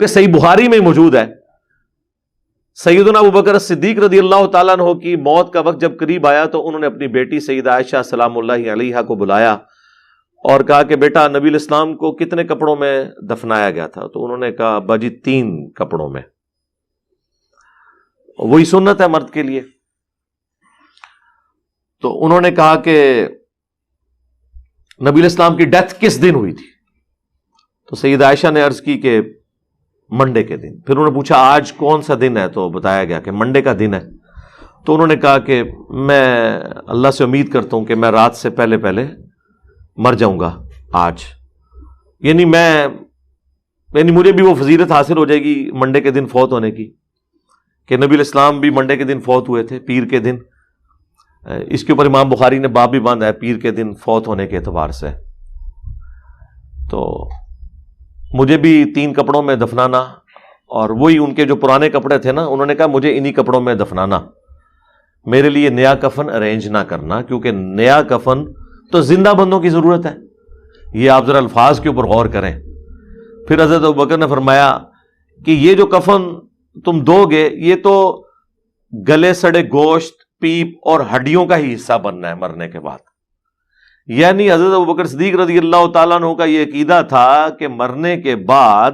کہ صحیح بخاری میں موجود ہے، سیدنا ابو بکر صدیق رضی اللہ تعالیٰ عنہ کی موت کا وقت جب قریب آیا تو انہوں نے اپنی بیٹی سیدہ عائشہ سلام اللہ علیہا کو بلایا اور کہا کہ بیٹا نبی الاسلام کو کتنے کپڑوں میں دفنایا گیا تھا؟ تو انہوں نے کہا ابا جی 3 کپڑوں میں، وہی سنت ہے مرد کے لیے۔ تو انہوں نے کہا کہ نبی الاسلام کی ڈیتھ کس دن ہوئی تھی؟ تو سیدہ عائشہ نے عرض کی کہ منڈے کے دن۔ پھر انہوں نے پوچھا آج کون سا دن ہے؟ تو بتایا گیا کہ منڈے کا دن ہے۔ تو انہوں نے کہا کہ میں اللہ سے امید کرتا ہوں کہ میں رات سے پہلے پہلے مر جاؤں گا آج، یعنی مجھے بھی وہ فضیلت حاصل ہو جائے گی منڈے کے دن فوت ہونے کی، کہ نبی الاسلام بھی منڈے کے دن فوت ہوئے تھے، پیر کے دن۔ اس کے اوپر امام بخاری نے باب بھی باندھا ہے پیر کے دن فوت ہونے کے اعتبار سے۔ تو مجھے بھی 3 کپڑوں میں دفنانا، اور وہی ان کے جو پرانے کپڑے تھے نا، انہوں نے کہا مجھے انہی کپڑوں میں دفنانا، میرے لیے نیا کفن ارینج نہ کرنا، کیونکہ نیا کفن تو زندہ بندوں کی ضرورت ہے۔ یہ آپ ذرا الفاظ کے اوپر غور کریں۔ پھر حضرت ابوبکر نے فرمایا کہ یہ جو کفن تم دو گے یہ تو گلے سڑے گوشت، پیپ اور ہڈیوں کا ہی حصہ بننا ہے مرنے کے بعد۔ یعنی حضرت ابوبکر صدیق رضی اللہ تعالیٰ عنہ کا یہ عقیدہ تھا کہ مرنے کے بعد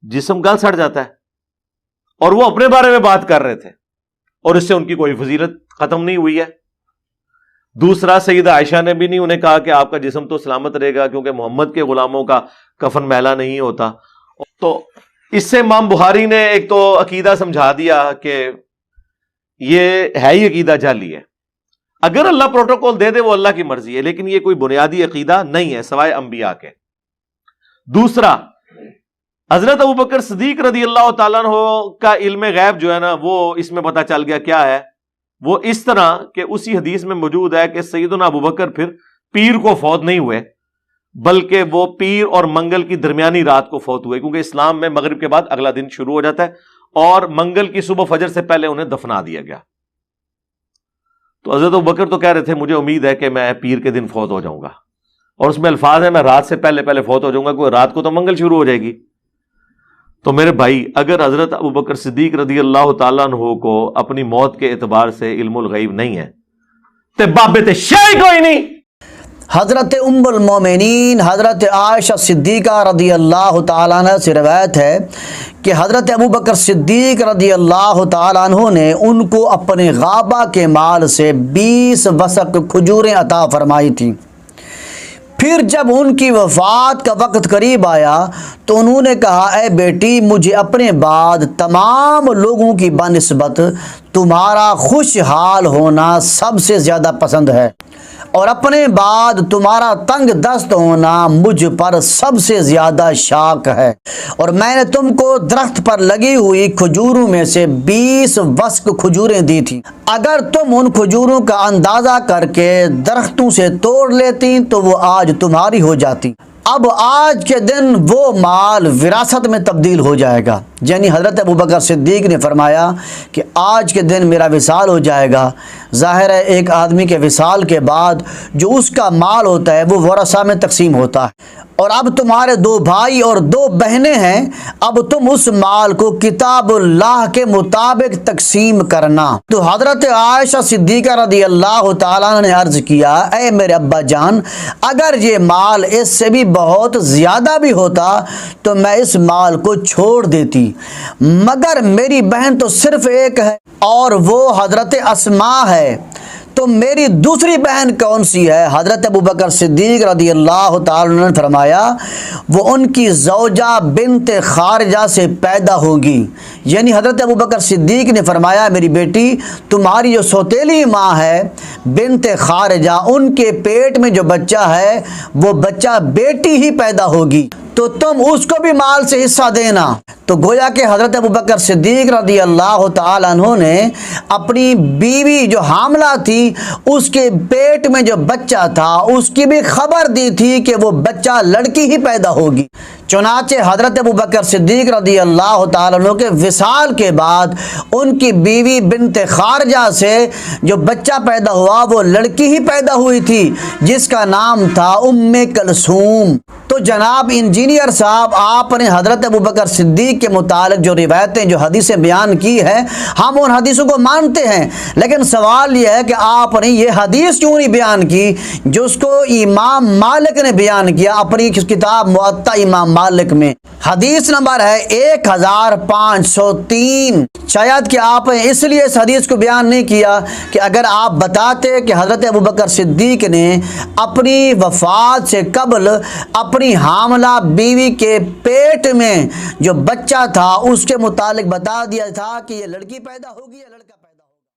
جسم گل سڑ جاتا ہے، اور وہ اپنے بارے میں بات کر رہے تھے، اور اس سے ان کی کوئی فضیلت ختم نہیں ہوئی ہے۔ دوسرا، سیدہ عائشہ نے بھی نہیں انہیں کہا کہ آپ کا جسم تو سلامت رہے گا، کیونکہ محمد کے غلاموں کا کفن میلا نہیں ہوتا۔ تو اس سے امام بخاری نے ایک تو عقیدہ سمجھا دیا کہ یہ ہے ہی عقیدہ جعلی ہے، اگر اللہ پروٹوکول دے دے وہ اللہ کی مرضی ہے، لیکن یہ کوئی بنیادی عقیدہ نہیں ہے سوائے انبیاء کے۔ دوسرا، حضرت ابوبکر صدیق رضی اللہ تعالیٰ عنہ کا علم غیب جو ہے نا، وہ اس میں پتہ چل گیا کیا ہے، وہ اس طرح کہ اسی حدیث میں موجود ہے کہ سیدنا ابوبکر پھر پیر کو فوت نہیں ہوئے، بلکہ وہ پیر اور منگل کی درمیانی رات کو فوت ہوئے، کیونکہ اسلام میں مغرب کے بعد اگلا دن شروع ہو جاتا ہے، اور منگل کی صبح فجر سے پہلے انہیں دفنا دیا گیا۔ تو حضرت ابوبکر تو کہہ رہے تھے مجھے امید ہے کہ میں پیر کے دن فوت ہو جاؤں گا، اور اس میں الفاظ ہے میں رات سے پہلے پہلے فوت ہو جاؤں گا، کوئی رات کو تو منگل شروع ہو جائے گی۔ تو میرے بھائی، اگر حضرت ابوبکر صدیق رضی اللہ تعالیٰ عنہ کو اپنی موت کے اعتبار سے علم الغیب نہیں ہے تو بابت شیء کوئی نہیں۔ حضرت ام المومنین حضرت عائشہ صدیقہ رضی اللہ تعالیٰ عنہ سے روایت ہے کہ حضرت ابوبکر صدیق رضی اللہ تعالیٰ عنہ نے ان کو اپنے غابہ کے مال سے 20 وسق کھجوریں عطا فرمائی تھیں۔ پھر جب ان کی وفات کا وقت قریب آیا تو انہوں نے کہا اے بیٹی، مجھے اپنے بعد تمام لوگوں کی بنسبت تمہارا خوشحال ہونا سب سے زیادہ پسند ہے، اور اپنے بعد تمہارا تنگ دست ہونا مجھ پر سب سے زیادہ شاق ہے، اور میں نے تم کو درخت پر لگی ہوئی کھجوروں میں سے 20 وسق کھجوریں دی تھی۔ اگر تم ان کھجوروں کا اندازہ کر کے درختوں سے توڑ لیتی تو وہ آج تمہاری ہو جاتی۔ اب آج کے دن وہ مال وراثت میں تبدیل ہو جائے گا۔ یعنی حضرت ابوبکر صدیق نے فرمایا کہ آج کے دن میرا وصال ہو جائے گا۔ ظاہر ہے ایک آدمی کے وصال کے بعد جو اس کا مال ہوتا ہے وہ ورثہ میں تقسیم ہوتا ہے، اور اب تمہارے 2 بھائی اور 2 بہنیں ہیں، اب تم اس مال کو کتاب اللہ کے مطابق تقسیم کرنا۔ تو حضرت عائشہ صدیقہ رضی اللہ تعالیٰ عنہ نے عرض کیا اے میرے ابا جان، اگر یہ مال اس سے بھی بہت زیادہ بھی ہوتا تو میں اس مال کو چھوڑ دیتی، مگر میری بہن تو صرف ایک ہے اور وہ حضرت اسماء ہے، تو میری دوسری بہن کون سی ہے؟ حضرت ابوبکر صدیق رضی اللہ تعالیٰ عنہ نے فرمایا وہ ان کی زوجہ بنت خارجہ سے پیدا ہوگی۔ یعنی حضرت ابوبکر صدیق نے فرمایا میری بیٹی، تمہاری جو سوتیلی ماں ہے بنت خارجہ، ان کے پیٹ میں جو بچہ ہے وہ بچہ بیٹی ہی پیدا ہوگی، تو تم اس کو بھی مال سے حصہ دینا۔ تو گویا کہ حضرت ابوبکر صدیق رضی اللہ تعالیٰ عنہ نے اپنی بیوی جو حاملہ تھی اس کے پیٹ میں جو بچہ تھا اس کی بھی خبر دی تھی کہ وہ بچہ لڑکی ہی پیدا ہوگی، چنانچہ حضرت ابوبکر صدیق رضی اللہ تعالیٰ عنہ کے وصال کے بعد ان کی بیوی بنت خارجہ سے جو بچہ پیدا ہوا وہ لڑکی ہی پیدا ہوئی تھی جس کا نام تھا ام کلثوم۔ تو جناب انجینئر صاحب، آپ نے حضرت ابوبکر صدیق کے متعلق جو روایتیں جو حدیثیں بیان کی ہیں ہم ان حدیثوں کو مانتے ہیں، لیکن سوال یہ ہے کہ آپ نے یہ حدیث کیوں نہیں بیان کی جس کو امام مالک نے بیان کیا اپنی کتاب موطا امام مالک میں؟ حدیث نمبر ہے 1503۔ شاید کہ آپ نے اس لیے اس حدیث کو بیان نہیں کیا کہ اگر آپ بتاتے کہ حضرت ابوبکر صدیق نے اپنی وفات سے قبل اپنی حاملہ بیوی کے پیٹ میں جو بچہ تھا اس کے متعلق بتا دیا تھا کہ یہ لڑکی پیدا ہوگی۔